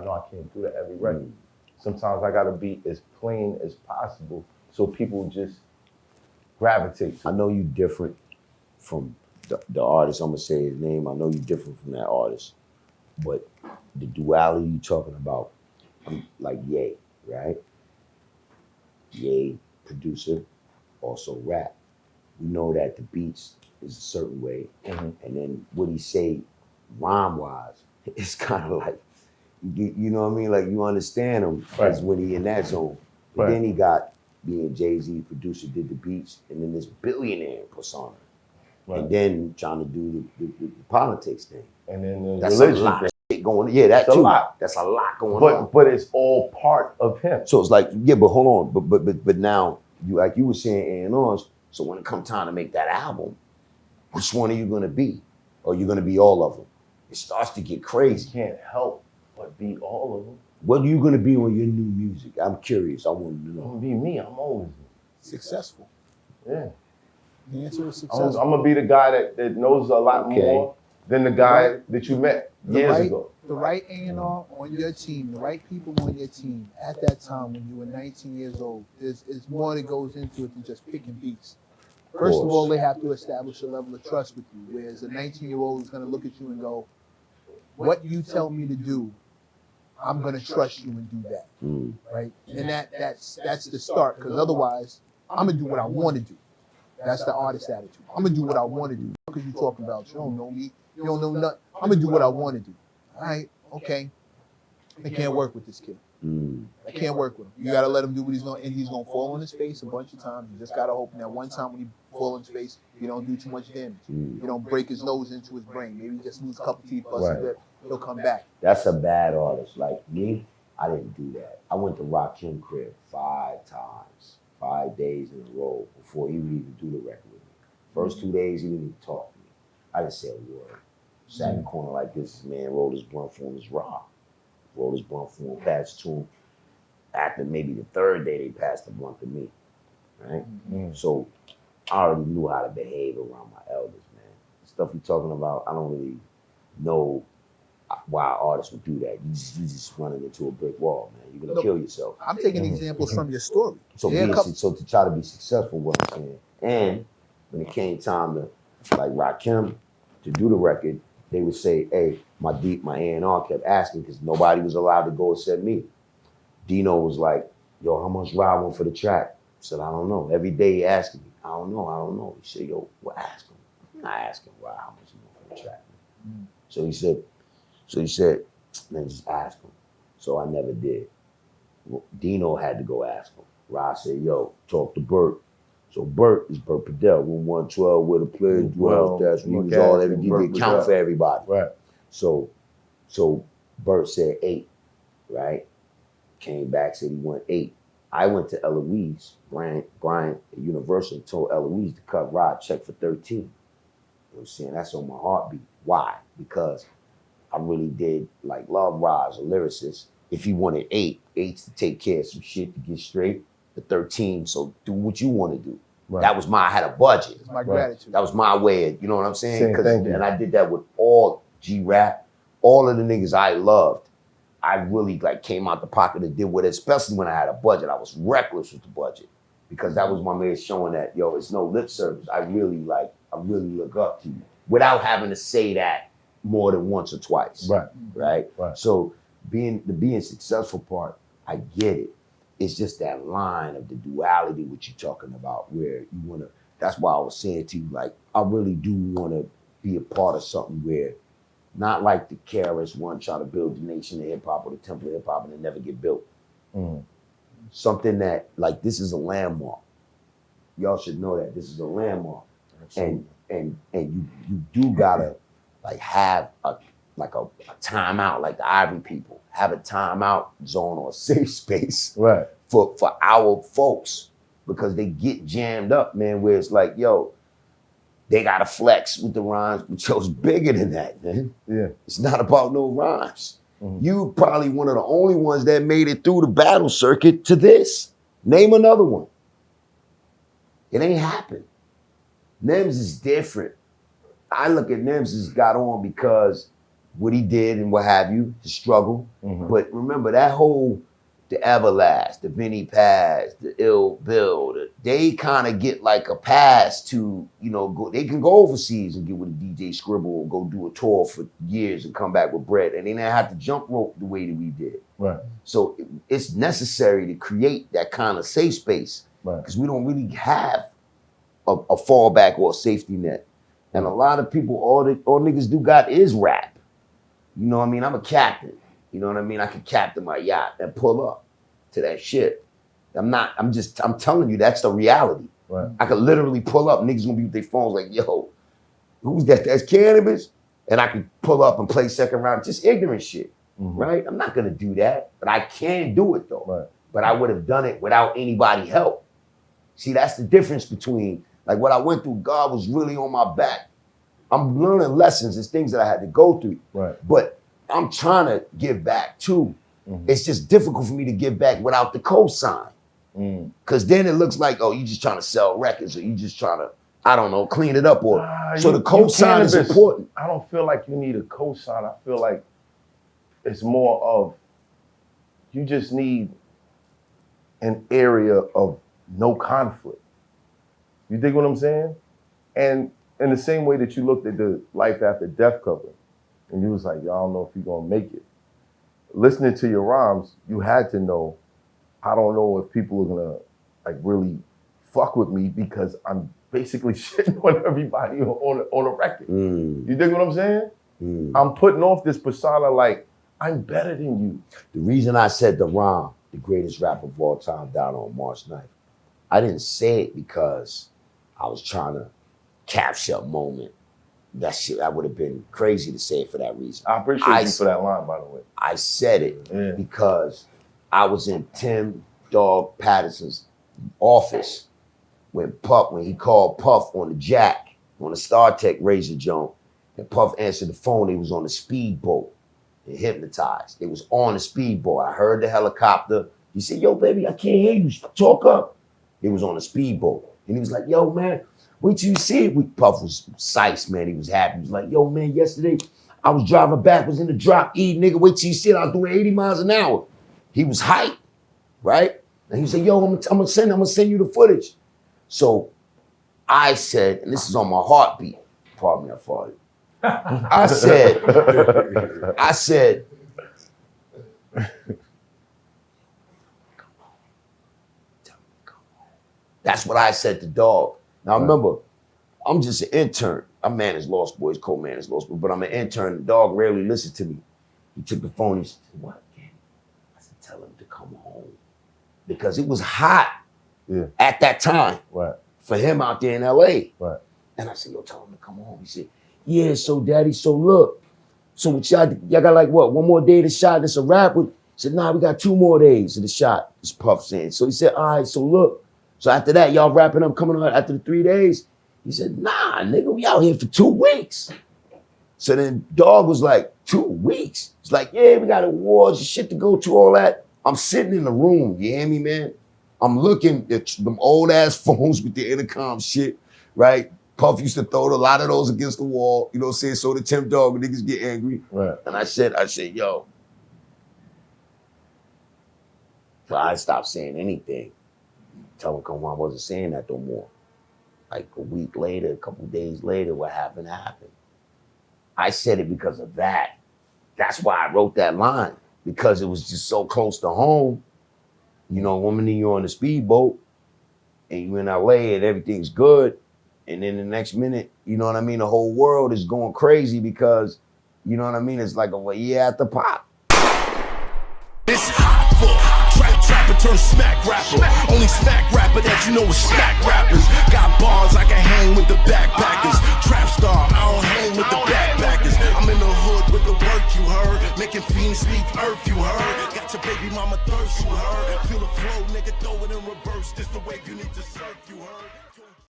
know I can't do that every record. Sometimes I gotta be as plain as possible so people just gravitate to it. I know you different from the artist. I'm gonna say his name. I know you different from that artist, but the duality you talking about, like Ye, right? Ye, producer, also rap. We know that the beats is a certain way, and then what he say, rhyme wise, it's kind of like, you know what I mean? Like you understand him as when he in that zone. But then he got being Jay-Z, producer, did the beats, and then this billionaire persona. And then trying to do the politics thing. And then that's religion a lot thing. of shit going on. Yeah, that's a lot. That's a lot going on. But it's all part of him. So it's like, yeah, but hold on. But now, you like you were saying A&Rs, so when it comes time to make that album, which one are you gonna be? Or you're gonna be all of them? It starts to get crazy. You can't help but be all of them. What are you gonna be on your new music? I'm curious. I want to know. I'm gonna be me. I'm always successful. Yeah. The answer is successful. I'm gonna be the guy that knows a lot more than the guy that you met years ago. The right A&R on your team, the right people on your team at that time when you were 19 years old, there's more that goes into it than just picking beats. First of all, they have to establish a level of trust with you, whereas a 19-year-old is going to look at you and go, what you tell me to do, I'm going to trust you and do that, right? And that's the start, because otherwise, I'm going to do what I want to do. That's the artist attitude. I'm going to do what I want to do. What are you talking about? You don't know me. You don't know nothing. I'm going to do what I want to do. All right, okay. I can't work with this kid. I can't work with him. You got to let him do what he's going to, and he's going to fall on his face a bunch of times. You just got to hope that one time when he fall on his face, you don't do too much damage. You don't break his nose into his brain. Maybe he just lose a couple teeth, bust a lip. He'll come back. That's a bad artist. Like me, I didn't do that. I went to Rakim crib 5 times, 5 days in a row before he would even do the record with me. First 2 days, he didn't even talk to me. I didn't say a word. Sat in the corner like this man rolled his blunt for him, his rock. Rolled his blunt for him, passed to him. After maybe the 3rd day, they passed the blunt to me, right? So I already knew how to behave around my elders, man. The stuff you're talking about, I don't really know why artists would do that. You just running into a brick wall, man. You're gonna kill yourself. I'm taking examples from your story. So, so to try to be successful, what I'm saying, and when it came time to like Rakim to do the record, they would say, hey, my A&R kept asking because nobody was allowed to go except me. Dino was like, yo, how much Rod want for the track? I said, I don't know. Every day he asking me, I don't know. He said, yo, well, ask him. I'm not asking Rod how much he want for the track. So he said, man, just ask him. So I never did. Dino had to go ask him. Rod said, yo, talk to Bert. So Bert is Bert Padell, room 112, where the players dwell. That's when he was all everything. He did count for everybody. Right. So Bert said 8, right? Came back, said he went 8. I went to Eloise, Brian at Universal, told Eloise to cut Rod check for 13. You know what I'm saying? That's on my heartbeat. Why? Because I really did like love Rod as a lyricist. If he wanted 8's to take care of some shit to get straight. The 13, so do what you want to do. Right. That was I had a budget. It's my gratitude. That was my way of, you know what I'm saying? And I did that with all G-Rap, all of the niggas I loved. I really like came out the pocket and did with it, especially when I had a budget. I was reckless with the budget because that was my way of showing that, yo, it's no lip service. I really look up to you without having to say that more than once or twice. Right. So the being successful part, I get it. It's just that line of the duality what you're talking about where you want to, that's why I was saying to you, like, I really do want to be a part of something where, not like the KRS One try to build the nation of hip hop or the temple of hip hop and it never get built. Something that, like, this is a landmark. Y'all should know that this is a landmark. And you do gotta like have a timeout, like the Ivory people, have a timeout zone or a safe space for our folks because they get jammed up, man, where it's like, yo, they gotta flex with the rhymes, but yo, it's bigger than that, man. Yeah. It's not about no rhymes. You probably one of the only ones that made it through the battle circuit to this. Name another one. It ain't happened. Nems is different. I look at Nems as got on because what he did and what have you, his struggle. But remember that whole, the Everlast, the Vinny Paz, the Ill Bill, they kind of get like a pass to, you know, they can go overseas and get with a DJ Scribble and go do a tour for years and come back with bread. And they didn't have to jump rope the way that we did. Right. So it's necessary to create that kind of safe space. Right. Because we don't really have a fallback or a safety net. And a lot of people, all niggas do got is rap. You know what I mean? I'm a captain. You know what I mean? I can captain my yacht and pull up to that shit. I'm telling you, that's the reality. Right. I could literally pull up. Niggas gonna be with their phones like, yo, who's that? That's Canibus? And I could pull up and play second round. Just ignorant shit, right? I'm not gonna do that, but I can do it though. Right. But I would have done it without anybody help. See, that's the difference between, like what I went through, God was really on my back. I'm learning lessons and things that I had to go through. Right. But I'm trying to give back too. It's just difficult for me to give back without the cosign. Because then it looks like, oh, you just trying to sell records or you just trying to, I don't know, clean it up. Or so the cosign is important. I don't feel like you need a cosign. I feel like it's more of, you just need an area of no conflict. You dig what I'm saying? And in the same way that you looked at the Life After Death cover, and you was like, yo, I don't know if you're gonna make it. Listening to your rhymes, you had to know, I don't know if people are gonna like really fuck with me because I'm basically shitting on everybody on a record. You dig what I'm saying? I'm putting off this persona like, I'm better than you. The reason I said the rhyme, the greatest rapper of all time, died on March 9th, I didn't say it because I was trying to capture a moment. That shit, I would have been crazy to say it for that reason. I appreciate you for that line, by the way. I said it because I was in Tim Dog Patterson's office when he called Puff on the jack, on the StarTech Razor Joint, and Puff answered the phone. He was on a speedboat and hypnotized. It was on a speedboat. I heard the helicopter. He said, yo, baby, I can't hear you. Talk up. It was on a speedboat. And he was like, yo, man, wait till you see it. Puff was psyched, man. He was happy. He was like, yo, man, yesterday I was driving backwards in the drop E, nigga. Wait till you see it. I was doing 80 miles an hour. He was hyped, right? And he said, yo, I'm gonna send you the footage. So I said, and this is on my heartbeat. Pardon me, I farted. I said, that's what I said to Dog. Now remember, I'm just an intern. I manage Lost Boys, co-manage Lost Boys, but I'm an intern. The Dog rarely listened to me. He took the phone and he said, what? I said, tell him to come home. Because it was hot at that time for him out there in LA. Right. And I said, yo, tell him to come home. He said, yeah, so daddy, so look. So y'all got like what, one more day to shot, it's a wrap? He said, nah, we got 2 more days of the shot, this Puff saying. So he said, all right, so look. So after that, y'all wrapping up, coming on after the 3 days? He said, nah, nigga, we out here for 2 weeks. So then Dog was like, 2 weeks? It's like, yeah, we got awards and shit to go to, all that. I'm sitting in the room, you hear me, man? I'm looking at them old ass phones with the intercom shit, right? Puff used to throw a lot of those against the wall, you know what I'm saying? So the Tim Dog niggas get angry. Right. And I said, yo. So I stopped saying anything. Tell him, come on, I wasn't saying that no more. Like a week later, a couple days later, what happened happened. I said it because of that. That's why I wrote that line, because it was just so close to home. You know, woman, you're on the speedboat and you in LA and everything's good. And then the next minute, you know what I mean? The whole world is going crazy because, you know what I mean? It's like a year after pop. It's hot for trapper turn smack rapper. Only smack rapper that you know is smack rappers. Got bars, I can hang with the backpackers. Trap star, I don't hang with the backpackers. I'm in the hood with the work, you heard. Making fiends leave earth, you heard. Got your baby mama thirst, you heard. Feel the flow, nigga, throw it in reverse. This the wave you need to surf, you heard.